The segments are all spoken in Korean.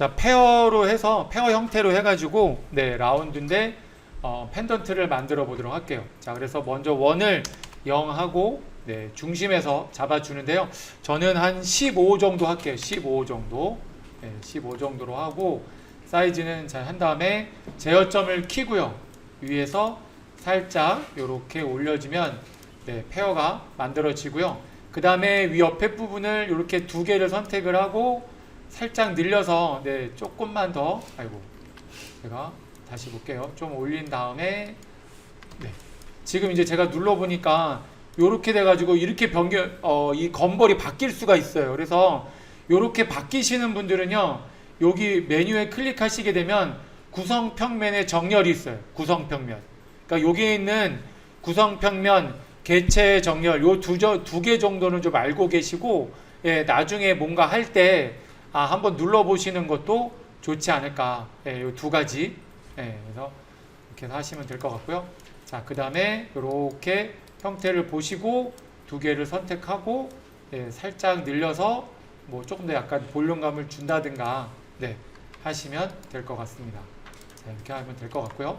자, 페어로 해서 페어 형태로 해가지고 네, 라운드인데 펜던트를 만들어 보도록 할게요. 자, 그래서 먼저 원을 0 하고 네, 중심에서 잡아주는데요. 저는 한 15 정도 할게요. 15 정도. 네, 15 정도로 하고 사이즈는 잘 한 다음에 제어점을 키고요. 위에서 살짝 이렇게 올려주면 네, 페어가 만들어지고요. 그 다음에 위 옆에 부분을 이렇게 두 개를 선택을 하고 살짝 늘려서 네, 조금만 더 제가 다시 볼게요. 좀 올린 다음에 네, 지금 이제 제가 눌러보니까 이렇게 돼가지고 이렇게 이 건벌이 바뀔 수가 있어요. 그래서 이렇게 바뀌시는 분들은요, 여기 메뉴에 클릭하시게 되면 구성평면에 정렬이 있어요. 구성평면. 그러니까 여기에 있는 구성평면, 개체 정렬 요 두 개 정도는 좀 알고 계시고, 예, 나중에 뭔가 할 때 한번 눌러 보시는 것도 좋지 않을까. 예, 요 두 가지. 예, 그래서 이렇게 해서 하시면 될 것 같고요. 자, 그 다음에 이렇게 형태를 보시고 두 개를 선택하고 예, 살짝 늘려서 뭐 조금 더 약간 볼륨감을 준다든가 네, 하시면 될 것 같습니다. 자, 이렇게 하면 될 것 같고요.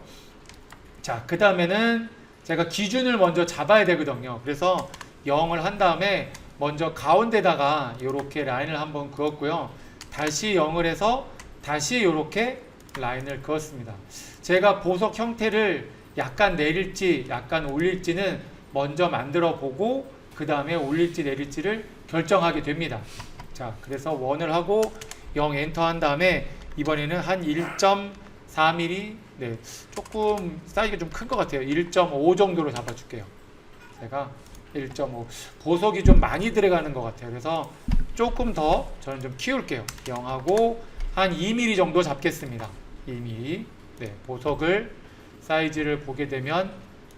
자, 그 다음에는 제가 기준을 먼저 잡아야 되거든요. 그래서 0을 한 다음에 먼저 가운데다가 이렇게 라인을 한번 그었고요. 다시 0을 해서 다시 이렇게 라인을 그었습니다. 제가 보석 형태를 약간 내릴지 약간 올릴지는 먼저 만들어 보고 그 다음에 올릴지 내릴지를 결정하게 됩니다. 자, 그래서 원을 하고 0 엔터 한 다음에 이번에는 한 1.4mm 네, 조금 사이즈가 좀 큰 것 같아요. 1.5 정도로 잡아줄게요. 제가 1.5 보석이 좀 많이 들어가는 것 같아요. 그래서 조금 더 저는 좀 키울게요. 0하고 한 2mm 정도 잡겠습니다. 2mm 네, 보석을 사이즈를 보게 되면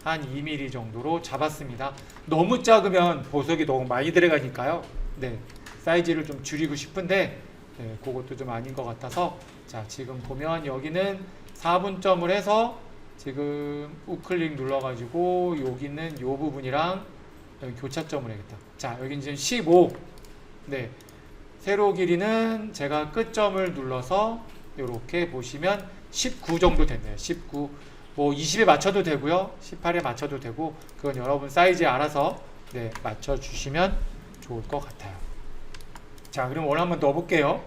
한 2mm 정도로 잡았습니다. 너무 작으면 보석이 너무 많이 들어가니까요. 네, 사이즈를 좀 줄이고 싶은데 네, 그것도 좀 아닌 것 같아서 자, 지금 보면 여기는 4분점을 해서 지금 우클릭 눌러가지고 여기는 요 부분이랑 여기 교차점을 해야겠다. 자, 여기 지금 15 네, 세로 길이는 제가 끝점을 눌러서 이렇게 보시면 19 정도 됐네요. 19 뭐 20에 맞춰도 되고요. 18에 맞춰도 되고 그건 여러분 사이즈에 알아서 네, 맞춰주시면 좋을 것 같아요. 자, 그럼 원 한번 넣어볼게요.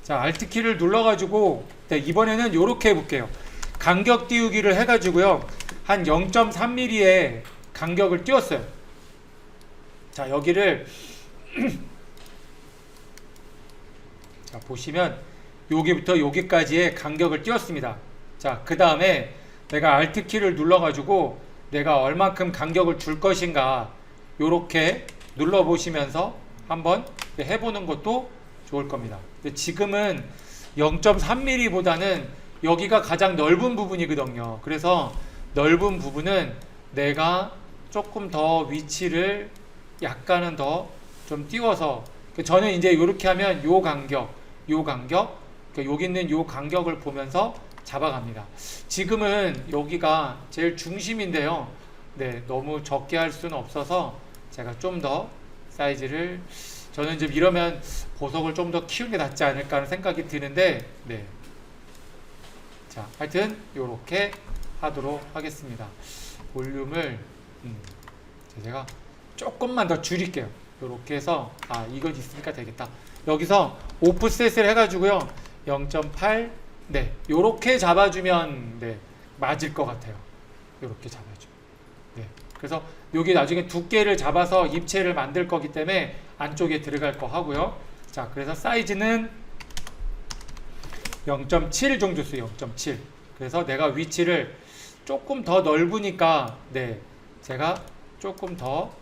자, Alt키를 눌러가지고 네, 이번에는 이렇게 해볼게요. 간격 띄우기를 해가지고요. 한 0.3mm의 간격을 띄웠어요. 자, 여기를 자, 보시면 여기부터 여기까지의 간격을 띄웠습니다. 자, 그 다음에 내가 Alt키를 눌러가지고 내가 얼만큼 간격을 줄 것인가 요렇게 눌러보시면서 한번 해보는 것도 좋을 겁니다. 근데 지금은 0.3mm 보다는 여기가 가장 넓은 부분이거든요. 그래서 넓은 부분은 내가 조금 더 위치를 약간은 더 좀 띄워서 저는 이제 이렇게 하면 요 간격 여기 있는 요 간격을 보면서 잡아갑니다. 지금은 여기가 제일 중심인데요. 네, 너무 적게 할 수는 없어서 제가 좀 더 사이즈를 저는 좀 이러면 보석을 좀 더 키우는 게 낫지 않을까 하는 생각이 드는데 네. 자, 하여튼 요렇게 하도록 하겠습니다. 볼륨을 제가 조금만 더 줄일게요. 요렇게 해서 이건 있으니까 되겠다. 여기서 오프셋을 해가지고요 0.8 네, 요렇게 잡아주면 네, 맞을 것 같아요. 요렇게 잡아주면 네. 그래서 여기 나중에 두께를 잡아서 입체를 만들 거기 때문에 안쪽에 들어갈 거 하고요. 자, 그래서 사이즈는 0.7 정도 써요. 0.7 그래서 내가 위치를 조금 더 넓으니까 네, 제가 조금 더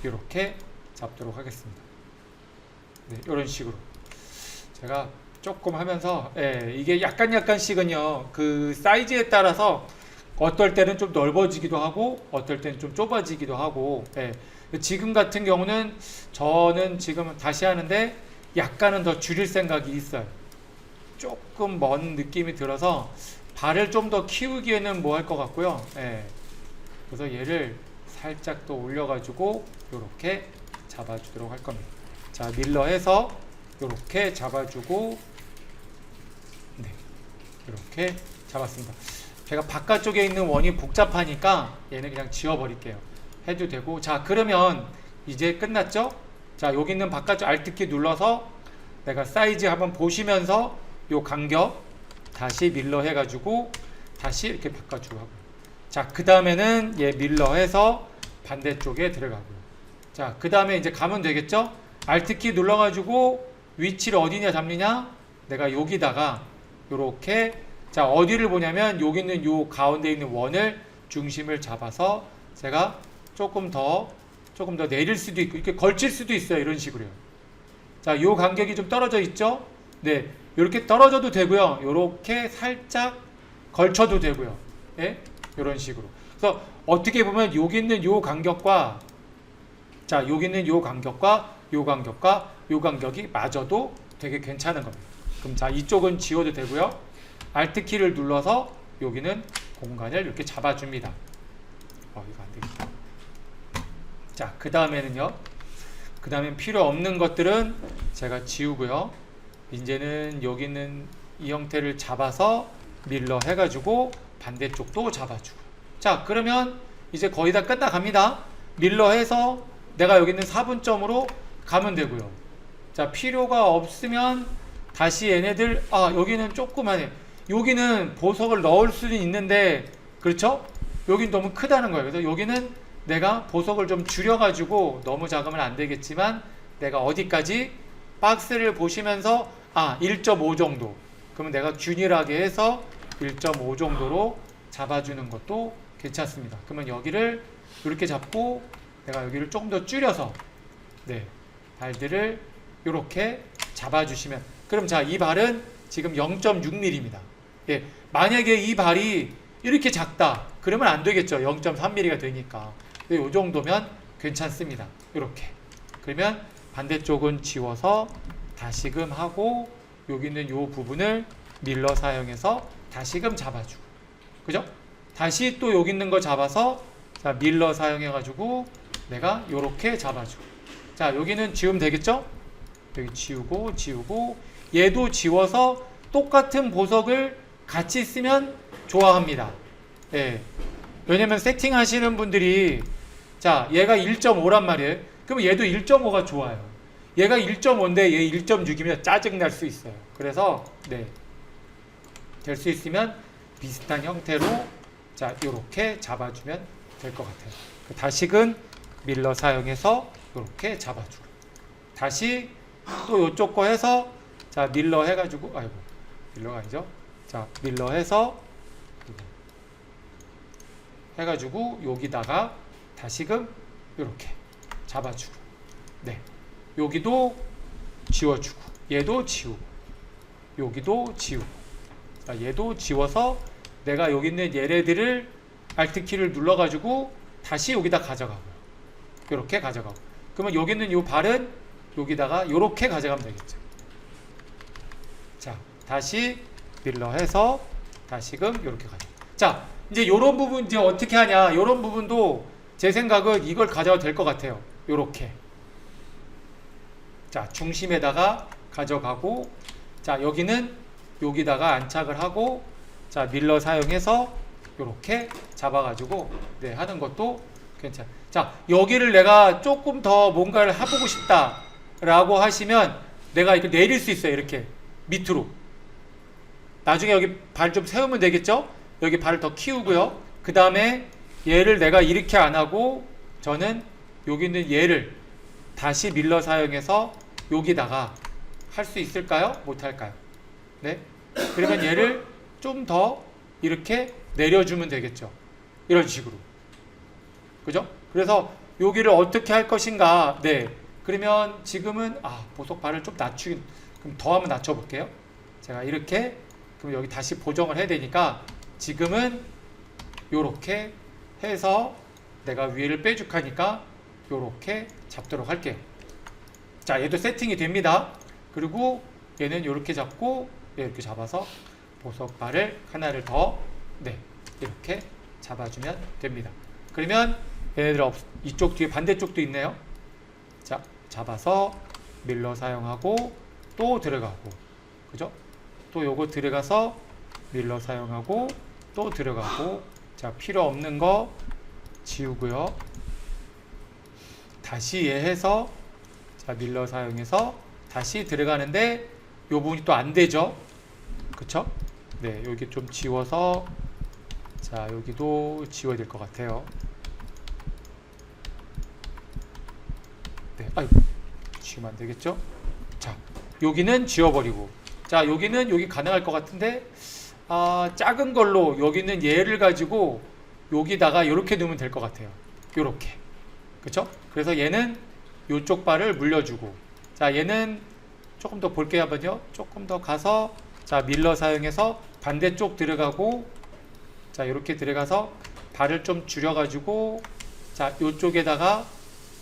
이렇게 잡도록 하겠습니다. 네, 이런 식으로 제가 조금 하면서 이게 약간씩은요 그 사이즈에 따라서 어떨 때는 좀 넓어지기도 하고 어떨 때는 좀 좁아지기도 하고 지금 같은 경우는 저는 지금 다시 하는데 약간은 더 줄일 생각이 있어요. 조금 먼 느낌이 들어서 발을 좀 더 키우기에는 뭐 할 것 같고요. 그래서 얘를 살짝 또 올려가지고 이렇게 잡아주도록 할 겁니다. 자, 밀러 해서 이렇게 잡아주고, 네, 이렇게 잡았습니다. 제가 바깥쪽에 있는 원이 복잡하니까 얘는 그냥 지워버릴게요. 해도 되고. 자, 그러면 이제 끝났죠? 자, 여기 있는 바깥쪽 Alt키 눌러서 내가 사이즈 한번 보시면서 요 간격 다시 밀러 해가지고 다시 이렇게 바꿔주고 하고요. 자, 그 다음에는 얘 밀러 해서 반대쪽에 들어가고요. 자, 그 다음에 이제 가면 되겠죠? Alt키 눌러가지고 위치를 어디냐 잡느냐? 내가 여기다가 요렇게, 자, 어디를 보냐면 여기 있는 요 가운데 있는 원을 중심을 잡아서 제가 조금 더 내릴 수도 있고 이렇게 걸칠 수도 있어요. 이런 식으로요. 자, 요 간격이 좀 떨어져 있죠? 네, 이렇게 떨어져도 되고요. 요렇게 살짝 걸쳐도 되고요. 예? 이런 식으로. 그래서 어떻게 보면 여기 있는 요 간격과, 자, 여기 있는 요 간격과 요 간격과 요 간격이 맞아도 되게 괜찮은 겁니다. 그럼 자, 이쪽은 지워도 되고요. Alt키를 눌러서 여기는 공간을 이렇게 잡아줍니다. 이거 안 되겠다. 자, 그 다음에는요. 그 다음엔 필요 없는 것들은 제가 지우고요. 이제는 여기 있는 이 형태를 잡아서 밀러 해가지고 반대쪽도 잡아주고. 자, 그러면 이제 거의 다 끝나갑니다. 밀러 해서 내가 여기 있는 4분점으로 가면 되고요. 자, 필요가 없으면 다시 얘네들, 여기는 조그만해. 여기는 보석을 넣을 수는 있는데, 그렇죠? 여긴 너무 크다는 거예요. 그래서 여기는 내가 보석을 좀 줄여가지고, 너무 작으면 안 되겠지만 내가 어디까지 박스를 보시면서 1.5 정도, 그러면 내가 균일하게 해서 1.5 정도로 잡아주는 것도 괜찮습니다. 그러면 여기를 이렇게 잡고 내가 여기를 조금 더 줄여서, 네, 발들을 이렇게 잡아주시면, 그럼 자, 이 발은 지금 0.6mm입니다. 예, 만약에 이 발이 이렇게 작다 그러면 안 되겠죠. 0.3mm가 되니까. 이 정도면 괜찮습니다. 이렇게. 그러면 반대쪽은 지워서 다시금 하고, 여기 있는 이 부분을 밀러 사용해서 다시금 잡아주고, 그죠? 다시 또 여기 있는 거 잡아서, 자, 밀러 사용해 가지고 내가 요렇게 잡아주고. 자, 여기는 지우면 되겠죠? 여기 지우고 얘도 지워서 똑같은 보석을 같이 쓰면 좋아합니다. 예. 왜냐면 세팅하시는 분들이, 자, 얘가 1.5란 말이에요. 그러면 얘도 1.5가 좋아요. 얘가 1.5인데 얘 1.6이면 짜증날 수 있어요. 그래서 네, 될 수 있으면 비슷한 형태로, 자, 요렇게 잡아주면 될 것 같아요. 다시금 밀러 사용해서 요렇게 잡아주고, 다시 또 요쪽 거 해서, 자, 밀러 해가지고, 밀러가 아니죠? 자, 밀러 해서 해가지고 여기다가 다시금 요렇게 잡아주고, 네, 여기도 지워주고, 얘도 지우고, 여기도 지우고, 자, 얘도 지워서 내가 여기 있는 얘네들을 Alt키를 눌러가지고 다시 여기다 가져가고요. 요렇게 가져가고. 그러면 여기 있는 이 발은 여기다가 요렇게 가져가면 되겠죠. 자, 다시 밀러 해서 다시금 요렇게 가져. 자, 이제 요런 부분 이제 어떻게 하냐. 요런 부분도 제 생각은 이걸 가져도 될 것 같아요. 요렇게. 자, 중심에다가 가져가고, 자, 여기는 여기다가 안착을 하고, 자, 밀러 사용해서 요렇게 잡아가지고, 네, 하는 것도 괜찮아요. 자, 여기를 내가 조금 더 뭔가를 해보고 싶다 라고 하시면 내가 이렇게 내릴 수 있어요. 이렇게 밑으로. 나중에 여기 발 좀 세우면 되겠죠? 여기 발을 더 키우고요. 그 다음에 얘를 내가 이렇게 안 하고, 저는 여기 있는 얘를 다시 밀러 사용해서 여기다가 할 수 있을까요? 못할까요? 네? 그러면 얘를 좀 더 이렇게 내려주면 되겠죠. 이런 식으로. 그죠? 그래서 여기를 어떻게 할 것인가. 네. 그러면 지금은 보석 발을 좀 낮추긴, 그럼 더 한번 낮춰 볼게요. 제가 이렇게, 그럼 여기 다시 보정을 해야 되니까 지금은 요렇게 해서 내가 위를 빼죽하니까 요렇게 잡도록 할게요. 자, 얘도 세팅이 됩니다. 그리고 얘는 요렇게 잡고 얘 이렇게 잡아서 보석 발을 하나를 더, 네, 이렇게 잡아주면 됩니다. 그러면 얘네들 이쪽 뒤에 반대쪽도 있네요. 자, 잡아서 밀러 사용하고 또 들어가고, 그죠? 또 요거 들어가서 밀러 사용하고, 또 들어가고, 자, 필요 없는 거 지우고요. 다시 얘 해서, 자, 밀러 사용해서 다시 들어가는데, 요 부분이 또 안 되죠? 그쵸? 네, 여기 좀 지워서, 자, 여기도 지워야 될 것 같아요. 네, 아이고, 지우면 안 되겠죠? 자, 여기는 지워버리고, 자, 여기는 여기 가능할 것 같은데, 작은 걸로 여기는 얘를 가지고 여기다가 이렇게 넣으면 될 것 같아요. 요렇게. 그쵸? 그래서 얘는 요쪽 발을 물려주고, 자, 얘는 조금 더 볼게요. 한번요. 조금 더 가서, 자, 밀러 사용해서 반대쪽 들어가고, 자, 이렇게 들어가서 발을 좀 줄여가지고, 자, 요쪽에다가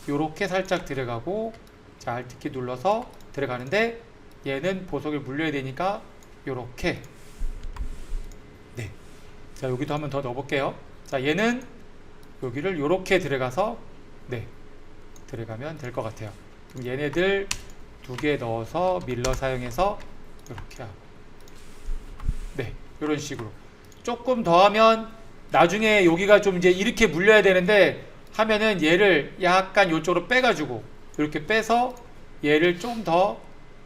요렇게 살짝 들어가고, 자, Alt키 눌러서 들어가는데, 얘는 보석을 물려야 되니까 요렇게. 네. 자, 여기도 한번 더 넣어볼게요. 자, 얘는 여기를 요렇게 들어가서, 네, 들어가면 될 것 같아요. 그럼 얘네들 두 개 넣어서 밀러 사용해서 이렇게 하고, 네, 이런 식으로 조금 더 하면 나중에 여기가 좀 이제 이렇게 물려야 되는데, 하면은 얘를 약간 이쪽으로 빼가지고 이렇게 빼서 얘를 좀 더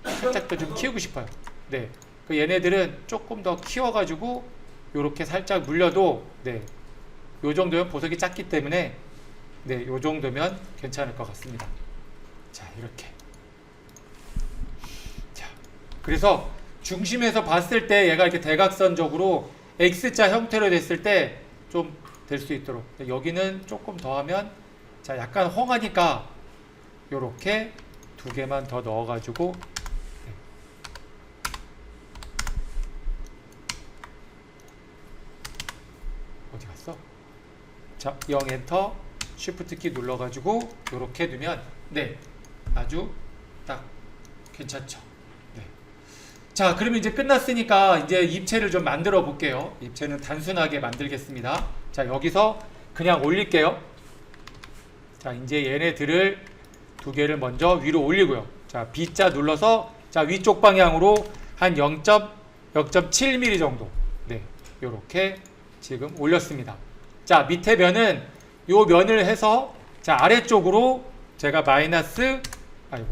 살짝 더 좀 키우고 싶어요. 네, 그 얘네들은 조금 더 키워가지고 이렇게 살짝 물려도, 네, 요 정도면 보석이 작기 때문에, 네, 요 정도면 괜찮을 것 같습니다. 자, 이렇게. 자, 그래서 중심에서 봤을 때 얘가 이렇게 대각선적으로 X자 형태로 됐을 때 좀 될 수 있도록, 여기는 조금 더 하면, 자, 약간 헝하니까 요렇게 두 개만 더 넣어가지고, 네. 어디 갔어? 자, 0 엔터, 쉬프트 키 눌러가지고 요렇게 두면, 네, 아주 딱 괜찮죠. 네. 자, 그러면 이제 끝났으니까 이제 입체를 좀 만들어 볼게요. 입체는 단순하게 만들겠습니다. 자, 여기서 그냥 올릴게요. 자, 이제 얘네들을 두 개를 먼저 위로 올리고요. 자, B자 눌러서, 자, 위쪽 방향으로 한 0.7mm 정도, 네, 요렇게 지금 올렸습니다. 자, 밑에 면은 요 면을 해서, 자, 아래쪽으로 제가 마이너스, 아이고,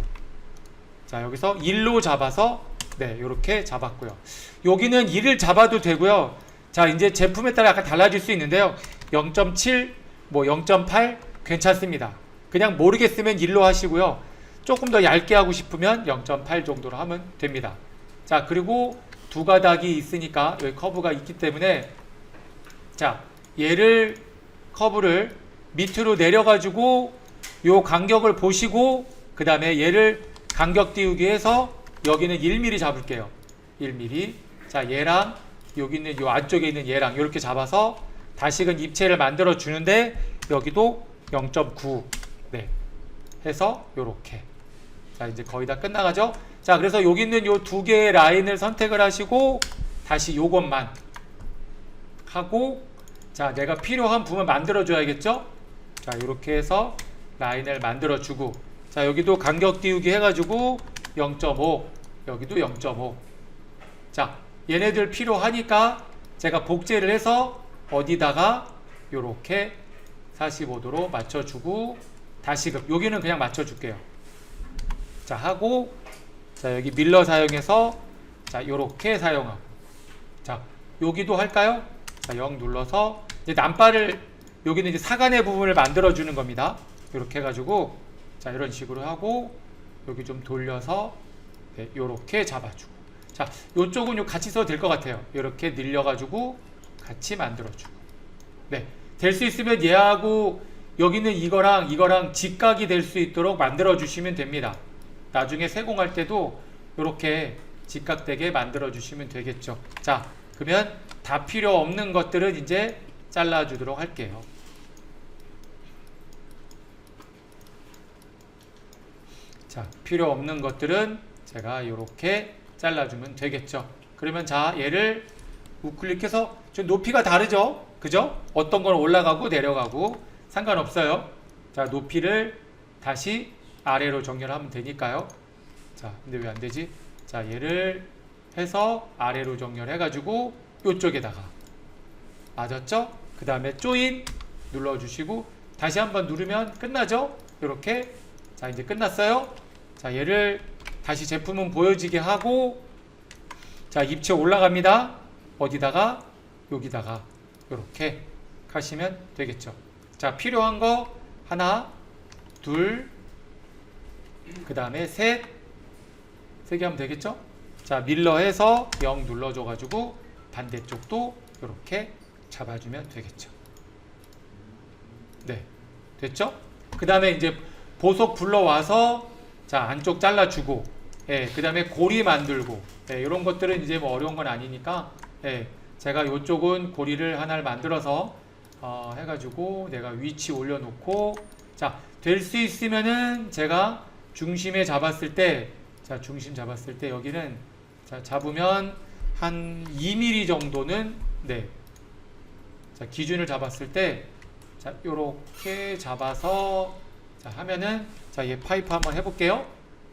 자, 여기서 1로 잡아서, 네, 요렇게 잡았고요. 여기는 1을 잡아도 되고요. 자, 이제 제품에 따라 약간 달라질 수 있는데요. 0.7, 뭐 0.8 괜찮습니다. 그냥 모르겠으면 1로 하시고요. 조금 더 얇게 하고 싶으면 0.8 정도로 하면 됩니다. 자, 그리고 두 가닥이 있으니까 여기 커브가 있기 때문에, 자, 얘를 커브를 밑으로 내려가지고 요 간격을 보시고, 그 다음에 얘를 간격 띄우기 해서 여기는 1mm 잡을게요. 1mm. 자, 얘랑 여기 있는 요 안쪽에 있는 얘랑 이렇게 잡아서 다시금 입체를 만들어 주는데, 여기도 0.9, 네, 해서 요렇게. 자, 이제 거의 다 끝나가죠. 자, 그래서 여기 있는 요 두 개의 라인을 선택을 하시고 다시 요것만 하고, 자, 내가 필요한 부분 만들어 줘야겠죠. 자, 이렇게 해서 라인을 만들어 주고, 자, 여기도 간격 띄우기 해가지고 0.5, 여기도 0.5. 자, 얘네들 필요하니까 제가 복제를 해서 어디다가 요렇게 45도로 맞춰주고, 다시금 여기는 그냥 맞춰줄게요. 자, 하고, 자, 여기 밀러 사용해서, 자, 요렇게 사용하고, 자, 여기도 할까요? 자, 0 눌러서 이제 남발을, 여기는 이제 사간의 부분을 만들어 주는 겁니다. 이렇게 해가지고, 자, 이런 식으로 하고, 여기 좀 돌려서, 네, 요렇게 잡아주고, 자, 요쪽은 요 같이 써도 될 것 같아요. 이렇게 늘려가지고 같이 만들어주고, 네, 될 수 있으면 얘하고 여기는 이거랑 직각이 될 수 있도록 만들어 주시면 됩니다. 나중에 세공할 때도 이렇게 직각되게 만들어 주시면 되겠죠. 자, 그러면 다 필요 없는 것들은 이제 잘라 주도록 할게요. 자, 필요 없는 것들은 제가 이렇게 잘라주면 되겠죠. 그러면 자, 얘를 우클릭해서, 좀 높이가 다르죠? 그죠? 어떤 건 올라가고 내려가고 상관없어요. 자, 높이를 다시 아래로 정렬하면 되니까요. 자, 근데 왜 안 되지? 자, 얘를 해서 아래로 정렬해가지고 이쪽에다가 맞았죠? 그 다음에 조인 눌러주시고 다시 한번 누르면 끝나죠? 이렇게. 자, 이제 끝났어요. 자, 얘를 다시 제품은 보여지게 하고, 자, 입체 올라갑니다. 어디다가? 여기다가 이렇게 하시면 되겠죠. 자, 필요한 거 하나, 둘, 그 다음에 셋, 세 개 하면 되겠죠? 자, 밀러해서 0 눌러줘가지고 반대쪽도 이렇게 잡아주면 되겠죠. 네, 됐죠? 그 다음에 이제 보석 불러와서 자, 안쪽 잘라주고, 예, 그 다음에 고리 만들고, 예, 이런 것들은 이제 뭐 어려운 건 아니니까, 예, 제가 이쪽은 고리를 하나를 만들어서 해가지고 내가 위치 올려놓고, 자, 될 수 있으면은 제가 중심에 잡았을 때, 자, 중심 잡았을 때 여기는 자, 잡으면 한 2mm 정도는, 네, 자, 기준을 잡았을 때, 자, 요렇게 잡아서 자, 하면은, 자, 얘 파이프 한번 해볼게요.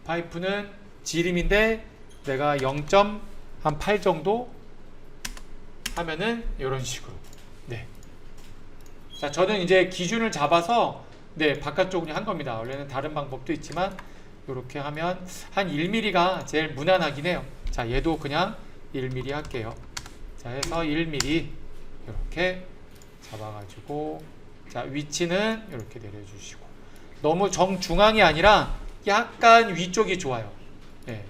파이프는 지름인데 내가 0.8 정도 하면은 이런 식으로. 네. 자, 저는 이제 기준을 잡아서 네, 바깥쪽으로 한 겁니다. 원래는 다른 방법도 있지만 이렇게 하면 한 1mm가 제일 무난하긴 해요. 자, 얘도 그냥 1mm 할게요. 자, 해서 1mm 이렇게 잡아가지고, 자, 위치는 이렇게 내려주시고, 너무 정중앙이 아니라 약간 위쪽이 좋아요. 네.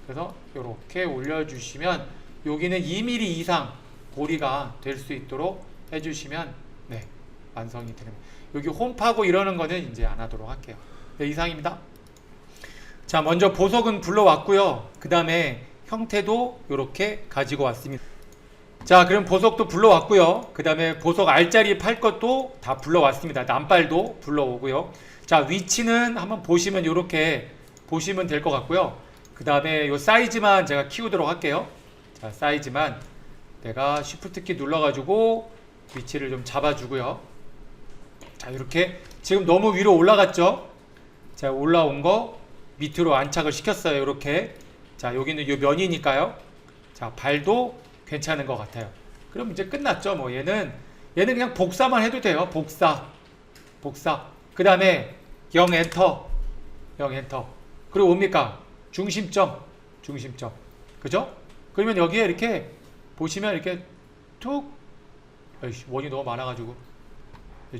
그래서 이렇게 올려주시면 여기는 2mm 이상 고리가 될 수 있도록 해주시면 네, 완성이 됩니다. 여기 홈파고 이러는 거는 이제 안 하도록 할게요. 네, 이상입니다. 자, 먼저 보석은 불러왔고요. 그 다음에 형태도 이렇게 가지고 왔습니다. 자, 그럼 보석도 불러왔고요. 그 다음에 보석 알짜리 팔 것도 다 불러왔습니다. 남발도 불러오고요. 자, 위치는 한번 보시면 이렇게 보시면 될 것 같고요. 그 다음에 이 사이즈만 제가 키우도록 할게요. 자, 사이즈만 내가 쉬프트 키 눌러가지고 위치를 좀 잡아주고요. 자, 이렇게 지금 너무 위로 올라갔죠? 자, 올라온 거 밑으로 안착을 시켰어요. 이렇게. 자, 여기는 이 면이니까요. 자, 발도 괜찮은 것 같아요. 그럼 이제 끝났죠. 뭐 얘는 그냥 복사만 해도 돼요. 복사. 그 다음에 0 엔터. 그리고 뭡니까? 중심점. 그죠? 그러면 여기에 이렇게 보시면 이렇게 툭, 원이 너무 많아가지고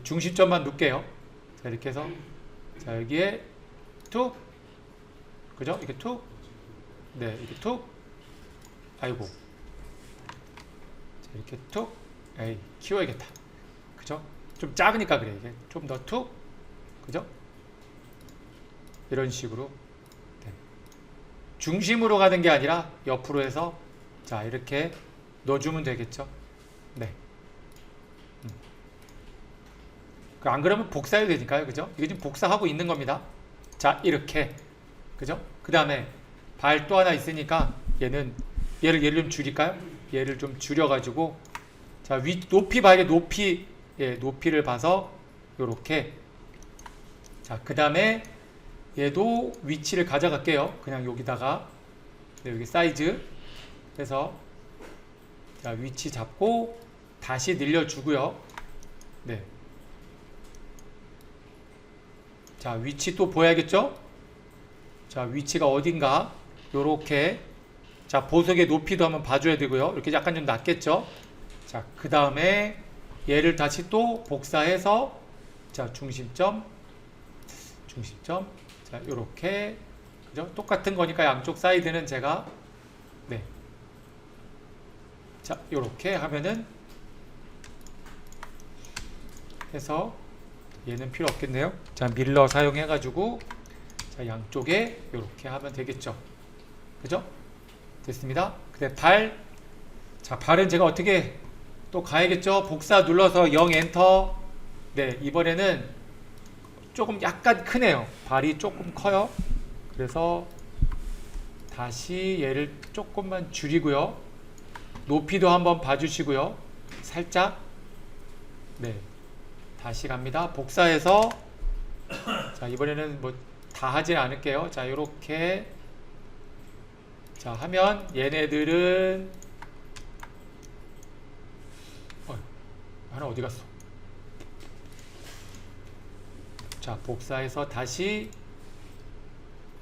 중심점만 놓을게요. 자, 이렇게 해서 자, 여기에 툭, 그죠? 이렇게 툭, 네, 이렇게 툭, 아이고, 자, 이렇게 툭, 에이, 키워야겠다. 그죠? 좀 작으니까 그래. 이게 좀 더 툭, 그죠? 이런 식으로 네. 중심으로 가는 게 아니라 옆으로 해서 자, 이렇게 넣어주면 되겠죠. 네. 안 그러면 복사해도 되니까요. 그죠? 이게 지금 복사하고 있는 겁니다. 자, 이렇게. 그죠? 그 다음에 발 또 하나 있으니까 얘를 좀 줄일까요? 얘를 좀 줄여가지고 자, 높이 봐야 높이, 예, 높이를 봐서 요렇게. 자, 그 다음에 얘도 위치를 가져갈게요. 그냥 여기다가 네, 여기 사이즈 해서 자, 위치 잡고 다시 늘려주고요. 네. 자, 위치 또 보여야겠죠? 자, 위치가 어딘가 요렇게. 자, 보석의 높이도 한번 봐줘야 되고요. 이렇게 약간 좀 낮겠죠? 자, 그 다음에 얘를 다시 또 복사해서 자, 중심점 자, 요렇게. 그죠? 똑같은 거니까 양쪽 사이드는 제가 네. 자, 요렇게 하면은 해서 얘는 필요 없겠네요. 자, 밀러 사용해 가지고 자, 양쪽에 요렇게 하면 되겠죠. 그죠? 됐습니다. 근데 발, 자, 발은 제가 어떻게 또 가야겠죠? 복사 눌러서 0 엔터. 네, 이번에는 조금 약간 크네요. 발이 조금 커요. 그래서 다시 얘를 조금만 줄이고요. 높이도 한번 봐주시고요. 살짝. 네, 다시 갑니다. 복사해서 자, 이번에는 뭐 다 하진 않을게요. 자, 요렇게. 자, 자, 하면 얘네들은 하나 어디 갔어? 자, 복사해서 다시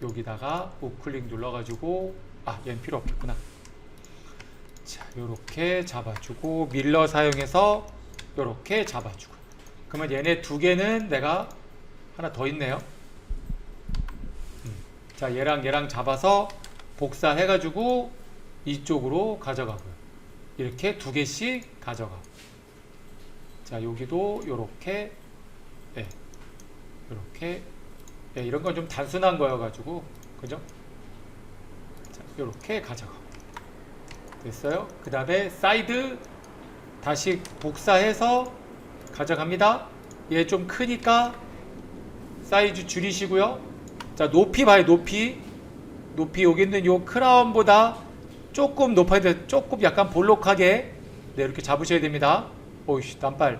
여기다가 우클릭 눌러가지고 얘는 필요 없겠구나. 자, 요렇게 잡아주고 밀러 사용해서 요렇게 잡아주고. 그러면 얘네 두 개는 내가 하나 더 있네요. 자, 얘랑 잡아서 복사해가지고 이쪽으로 가져가고요. 이렇게 두 개씩 가져가. 자, 여기도 요렇게, 요렇게, 이런 건 좀 단순한 거여가지고, 그죠? 자, 요렇게 가져가. 됐어요? 그 다음에 사이드 다시 복사해서 가져갑니다. 얘 좀 크니까 사이즈 줄이시고요. 자, 높이 봐요. 높이 여기 있는 요 크라운보다 조금 높아야 돼. 조금 약간 볼록하게 이렇게 잡으셔야 됩니다. 오이씨, 난발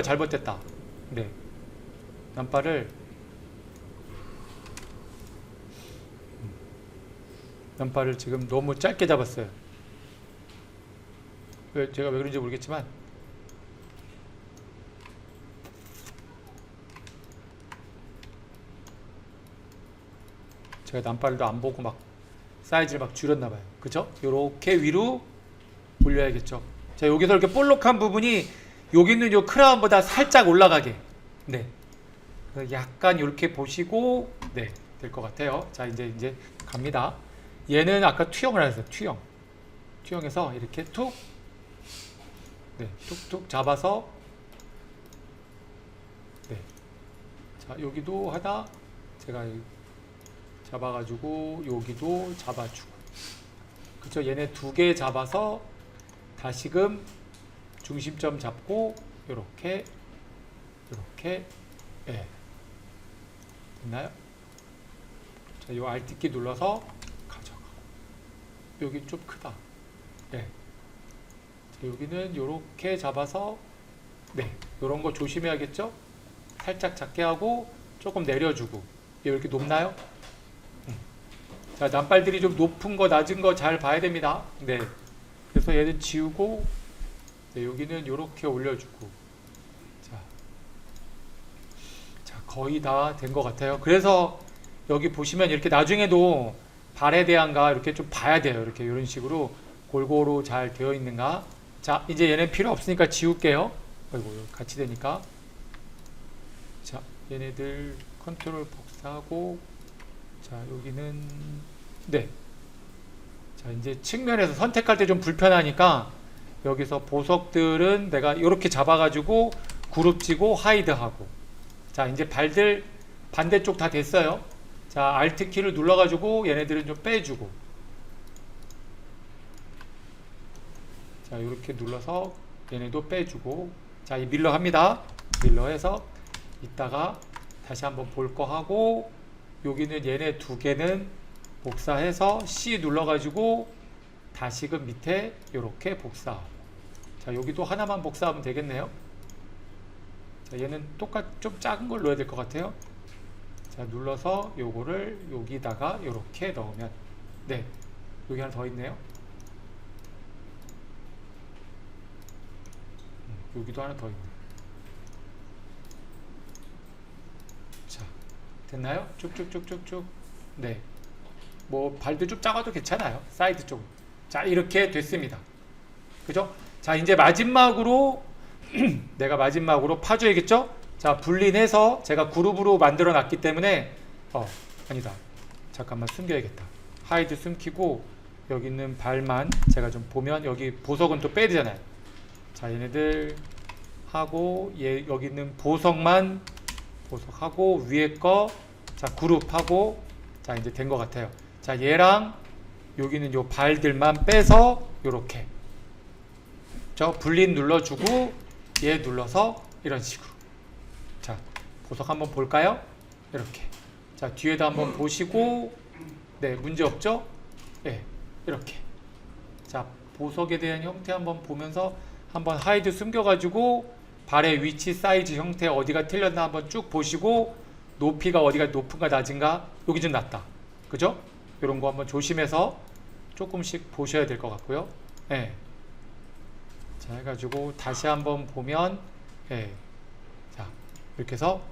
잘못됐다. 네, 난발을 지금 너무 짧게 잡았어요. 제가 왜 그런지 모르겠지만 제가 난발도 안 보고 막 사이즈를 막 줄였나봐요. 그죠? 요렇게 위로 올려야겠죠. 자, 여기서 이렇게 볼록한 부분이 여기 있는 요 크라운보다 살짝 올라가게. 네. 약간 이렇게 보시고, 네, 될 것 같아요. 자, 이제 갑니다. 얘는 아까 투영을 했어요. 투영해서 이렇게 툭, 네, 툭툭 잡아서, 네. 자, 여기도 하나, 제가 잡아가지고, 여기도 잡아주고. 그쵸? 얘네 두 개 잡아서, 다시금 중심점 잡고, 요렇게, 예. 됐나요? 자, 요 Alt키 눌러서 가져가. 여기 좀 크다. 예. 자, 여기는 요렇게 잡아서, 네. 요런 거 조심해야겠죠? 살짝 작게 하고, 조금 내려주고. 얘 왜 이렇게 높나요? 자, 난발들이 좀 높은 거, 낮은 거 잘 봐야 됩니다. 네. 그래서 얘는 지우고, 네, 여기는 요렇게 올려주고. 자, 거의 다 된 것 같아요. 그래서 여기 보시면 이렇게 나중에도 발에 대한가 이렇게 좀 봐야 돼요. 이렇게 이런 식으로 골고루 잘 되어 있는가. 자, 이제 얘는 필요 없으니까 지울게요. 아이고, 같이 되니까. 자, 얘네들 컨트롤 복사하고, 자, 여기는, 네. 자, 이제 측면에서 선택할 때 좀 불편하니까 여기서 보석들은 내가 이렇게 잡아가지고 그룹 지고 하이드하고. 자, 이제 발들 반대쪽 다 됐어요. 자, Alt 키를 눌러가지고 얘네들은 좀 빼주고. 자, 이렇게 눌러서 얘네도 빼주고. 자, 이 밀러 합니다. 밀러 해서 이따가 다시 한번 볼 거 하고, 여기는 얘네 두 개는 복사해서 C 눌러가지고 다시금 밑에 이렇게 복사하고. 자, 여기도 하나만 복사하면 되겠네요. 자, 얘는 좀 작은 걸 넣어야 될 것 같아요. 자, 눌러서 요거를 여기다가 이렇게 넣으면, 네, 여기 하나 더 있네요. 여기도 하나 더 있네요. 자, 됐나요? 쭉쭉쭉쭉쭉. 네, 뭐 발도 좀 작아도 괜찮아요. 사이드 쪽. 자, 이렇게 됐습니다. 그죠? 자, 이제 마지막으로 내가 마지막으로 파줘야겠죠? 자, 분리해서 제가 그룹으로 만들어 놨기 때문에 아니다. 잠깐만 숨겨야겠다. 하이드 숨기고 여기 있는 발만 제가 좀 보면 여기 보석은 또 빼야 되잖아요. 자, 얘네들 하고 여기 있는 보석만 보석하고 위에 거 자, 그룹하고. 자, 이제 된 것 같아요. 자, 얘랑 여기는 요 발들만 빼서 요렇게 저 분리 눌러주고 얘 눌러서 이런 식으로. 자, 보석 한번 볼까요? 이렇게. 자, 뒤에도 한번 보시고, 네, 문제 없죠? 네, 이렇게. 자, 보석에 대한 형태 한번 보면서 한번 하이드 숨겨가지고 발의 위치, 사이즈, 형태 어디가 틀렸나 한번 쭉 보시고, 높이가 어디가 높은가 낮은가, 여기 좀 낮다. 그죠? 이런 거 한번 조심해서 조금씩 보셔야 될 것 같고요. 예. 자, 해가지고 다시 한번 보면, 예. 자, 이렇게 해서